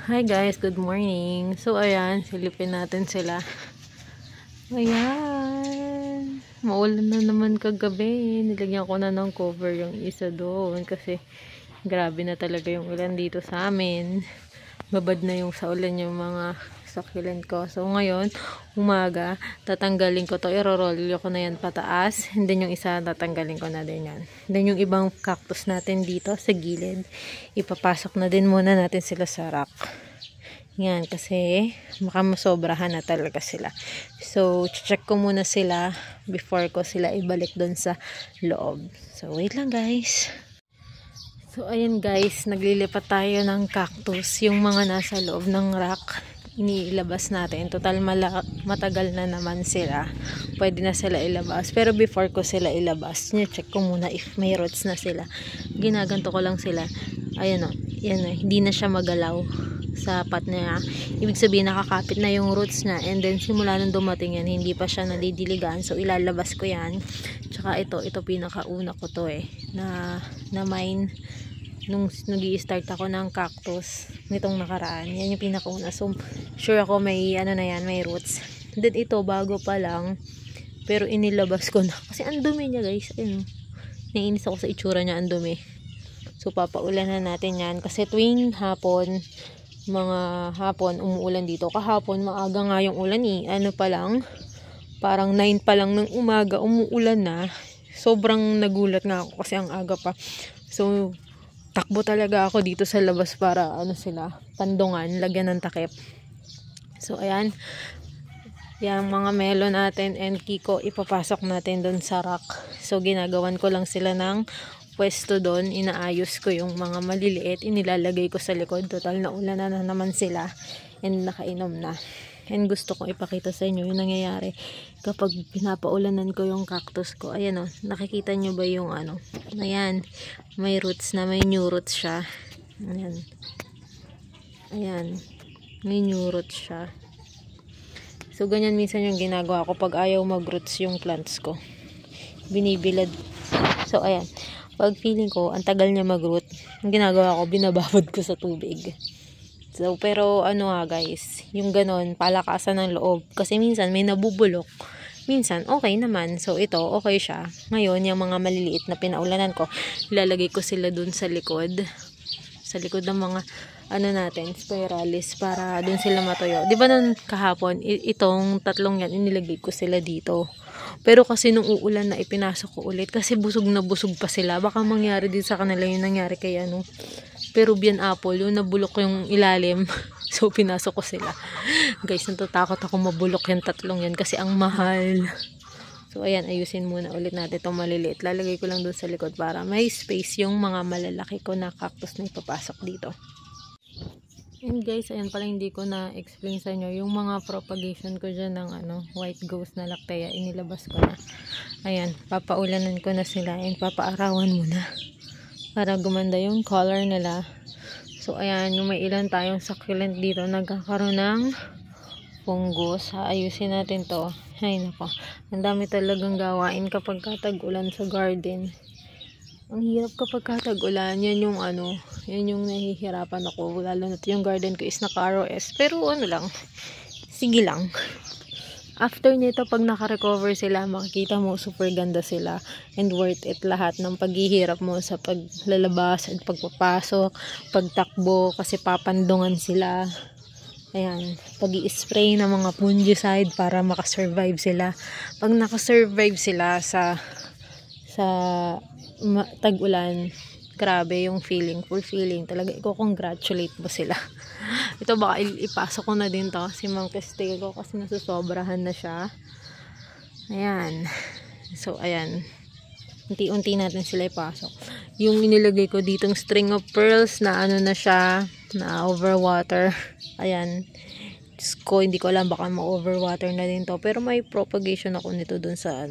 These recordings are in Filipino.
Hi guys, good morning. So ayan, silipin natin sila. Ayan. Maulan na naman kagabi. Nilagyan ko na ng cover yung isa doon kasi grabe na talaga yung ulan dito sa amin. Babad na yung sa ulan yung mga succulent ko. So ngayon, umaga, tatanggalin ko to. I-roll ko na yan pataas. And then yung isa, tatanggalin ko na din yan. Then yung ibang cactus natin dito sa gilid, ipapasok na din muna natin sila sa rack. Yan, kasi baka masobrahan na talaga sila. So, check ko muna sila before ko sila ibalik doon sa loob. So, wait lang guys. So, ayan guys, naglilipat tayo ng cactus. Yung mga nasa loob ng rack, iniilabas natin. Total matagal na naman sila. Pwede na sila ilabas. Pero before ko sila ilabas, check ko muna if may roots na sila. Ginaganto ko lang sila. Ayan o, yan o, hindi na siya magalaw sa pot niya. Ibig sabihin nakakapit na yung roots niya, and then simula nung dumating yan, hindi pa siya nadidiligan. So ilalabas ko yan. Tsaka ito pinakauna ko to na mine nung nag-i-start ako ng cactus nitong nakaraan. Yan yung pinakauna. So sure ako may ano na yan, may roots. Then ito bago pa lang, pero inilabas ko na kasi ang dumi niya guys. Ayun, naiinis ako sa itsura niya, ang dumi. So papaulan na natin yan kasi tuwing hapon, mga hapon umuulan dito. Kahapon maaga nga yung ulan ano pa lang, parang 9 pa lang ng umaga umuulan na. Sobrang nagulat nga ako kasi ang aga pa. So takbo talaga ako dito sa labas para sila, pandungan, lagyan ng takip. So ayan, yung mga melon natin and kiko ipapasok natin doon sa rack. So ginagawan ko lang sila ng pwesto doon, inaayos ko yung mga maliliit, inilalagay ko sa likod. Total na ulan na naman sila and nakainom na. And gusto kong ipakita sa inyo yung nangyayari kapag pinapaulanan ko yung cactus ko. Ayan o, nakikita nyo ba yung ayan, may roots na, may new roots siya. Ayan, ayan, may new roots siya. So ganyan minsan yung ginagawa ko pag ayaw mag-roots yung plants ko, binibilad. So ayan, pag feeling ko ang tagal niya mag-root, ang ginagawa ko, binababad ko sa tubig. So pero guys, yung ganon, palakasan ng loob. Kasi minsan may nabubulok, minsan okay naman. So ito, okay siya. Ngayon, yung mga maliliit na pinaulanan ko, ilalagay ko sila dun sa likod. Sa likod ng mga natin, spiralis, para dun sila matuyo. Diba nung kahapon, itong tatlong yan, inilagay ko sila dito. Pero kasi nung uulan na, ipinasok ko ulit kasi busog na busog pa sila. Baka mangyari din sa kanila yung nangyari kay Peruvian apple, yung nabulok yung ilalim. So pinasok ko sila. Guys, natatakot ako mabulok yung tatlong yan kasi ang mahal. So ayan, ayusin muna ulit natin itong maliliit. Lalagay ko lang doon sa likod para may space yung mga malalaki ko na cactus na ipapasok dito. And guys, ayan pala, hindi ko na-explain sa inyo yung mga propagation ko dyan ng white ghost na lactea, inilabas ko na. Ayan, papaulanan ko na sila and papaarawan muna para gumanda yung color nila. So ayan, yung may ilan tayong succulent dito nagkakaroon ng fungus. Ayusin natin to. Ay nako, ang dami talagang gawain kapag tag-ulan sa garden. Ang hirap kapag tag-ulan. Yan yung yan yung nahihirapan ako. Lalo na yung garden ko is naka-ROS. Pero lang, sige lang. After nito, pag naka-recover sila, makikita mo super ganda sila. And worth it lahat ng paghihirap mo sa paglalabas at pagpapasok, pagtakbo, kasi papandungan sila. Ayan, pag-i-spray ng mga fungicide para makasurvive sila. Pag nakasurvive sila sa tag-ulan, grabe yung feeling, fulfilling talaga. I-congratulate mo sila. Ito baka ipasok ko na din to si Mang Castigo kasi nasusobrahan na siya. Ayan, so ayan, unti-unti natin sila ipasok. Yung inilagay ko ditong string of pearls na na siya, na overwater. Ayan, ko hindi ko alam, baka ma-overwater na din to, pero may propagation ako nito dun sa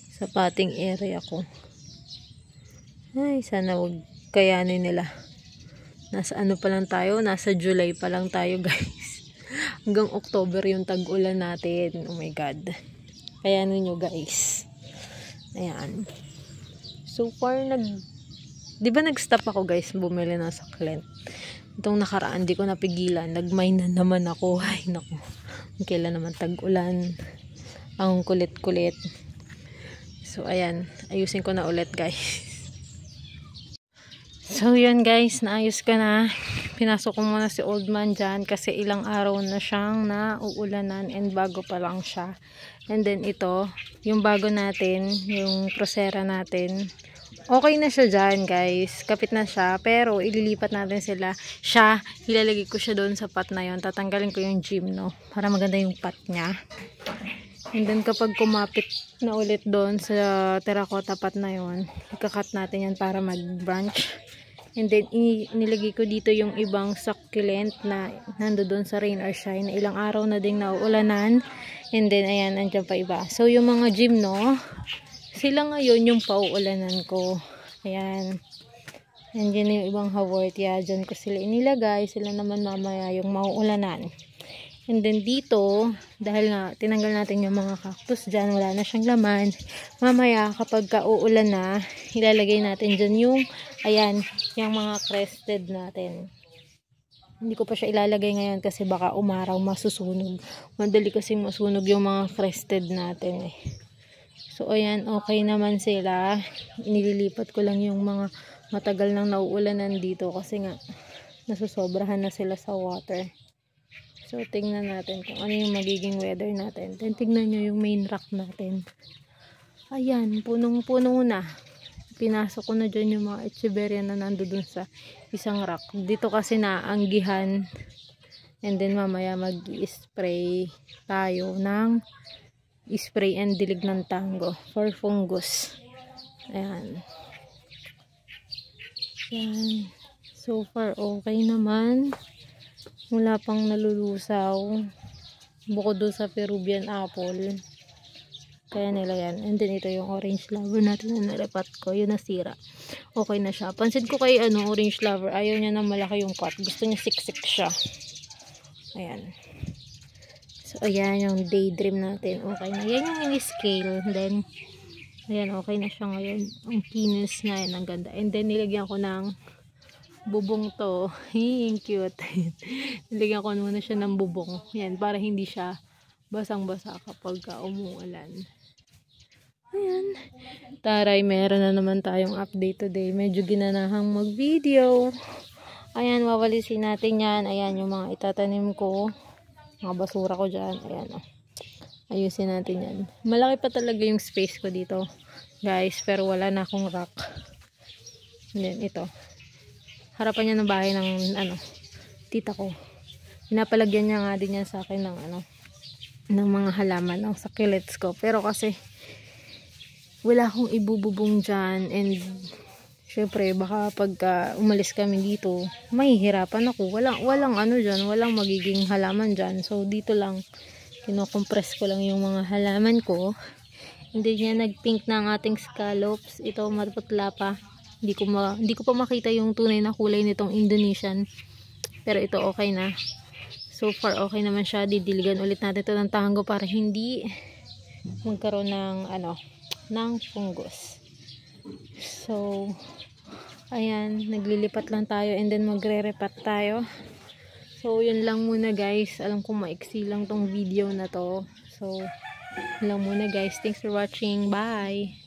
sa potting area ko. Ay, sana wag kayanin nila. Nasa pa lang tayo, nasa July pa lang tayo guys. Hanggang October yung tag-ulan natin. Oh my God. Kayanin nyo guys. Ayan. So far, di ba nag-stop ako guys bumili ng succulent? Itong nakaraan, di ko napigilan. Nagmay na naman ako. Ay, naku. Kailan naman tag-ulan. Ang kulit-kulit. So, ayan. Ayusin ko na ulit, guys. So, yun guys. Naayos ko na. Pinasok ko muna si old man dyan kasi ilang araw na siyang nauulanan and bago pa lang siya. And then, ito. Yung bago natin. Yung Procera natin. Okay na siya dyan, guys. Kapit na siya. Pero, ililipat natin siya. Ilalagay ko siya doon sa pot na yon. Tatanggalin ko yung gym, no? Para maganda yung pot niya. And then, kapag kumapit na ulit doon sa terracotta pot na yon, ikakat natin yan para mag-branch. And then, nilagay ko dito yung ibang succulent na nando doon sa rain or shine. Na ilang araw na ding nauulanan. And then, ayan, andyan pa iba. So, yung mga gym, no? Sila ngayon yung pauulanan ko. Ayan. Andyan yung ibang haworthia. Dyan ko sila inilagay. Sila naman mamaya yung mauulanan. And then dito, dahil nga tinanggal natin yung mga cactus dyan, wala na siyang laman. Mamaya kapag uulan na, ilalagay natin dyan yung, ayan, yung mga crested natin. Hindi ko pa siya ilalagay ngayon kasi baka umaraw, masusunog. Madali kasing masunog yung mga crested natin eh. So, ayan, okay naman sila. Nililipat ko lang yung mga matagal nang nauulanan dito kasi nga, nasusobrahan na sila sa water. So, tingnan natin kung ano yung magiging weather natin. Then, tingnan nyo yung main rack natin. Ayan, punong-puno na. Pinasok ko na dyan yung mga echeveria na nando dun sa isang rack. Dito kasi naanggihan. And then, mamaya mag-spray tayo ng spray and dilig ng tango for fungus. Ayan. Ayan. So far, okay naman. Wala pang nalulusaw. Bukod doon sa Peruvian apple. Kaya nila yan. And then, ito yung orange lover natin na naripat ko. Yun nasira. Okay na siya. Pansin ko kay orange lover. Ayaw niya na malaki yung pot. Gusto niya siksik siya. Ayan. So, ayan yung daydream natin. Okay na. Yan yung in-scale. Then, ayan, okay na siya ngayon. Ang kinis niya. Yan, ang ganda. And then, nilagyan ko ng bubong to. Yung cute. Nilagyan ko muna siya ng bubong. Yan, para hindi siya basang-basa kapag umuulan. Ayan. Taray, meron na naman tayong update today. Medyo ginanahang mag-video. Ayan, wawalisin natin yan. Ayan, yung mga itatanim ko. Mga basura ko dyan. Ayan, oh. Ayusin natin yan. Malaki pa talaga yung space ko dito, guys. Pero wala na akong rack. Then, ito. Harapan niya ng bahay ng, tita ko. Pinapalagyan niya nga din yan sa akin ng, ng mga halaman, ng succulents ko. Pero kasi, wala akong ibububong dyan. And, syempre, baka pagka umalis kami dito, mahihirapan ako. Walang dyan, walang magiging halaman dyan. So, dito lang, kinokompress ko lang yung mga halaman ko. Hindi niya nag-pink na ang ating scallops. Ito, matutla pa. Hindi ko pa makita yung tunay na kulay nitong Indonesian. Pero ito, okay na. So far, okay naman siya. Didiligan ulit natin ito ng tango para hindi magkaroon ng, ng fungus. So, ayan, naglilipat lang tayo and then magre-repat tayo. So, yun lang muna guys. Alam ko maiksi lang tong video na to. So, yun lang muna guys. Thanks for watching. Bye!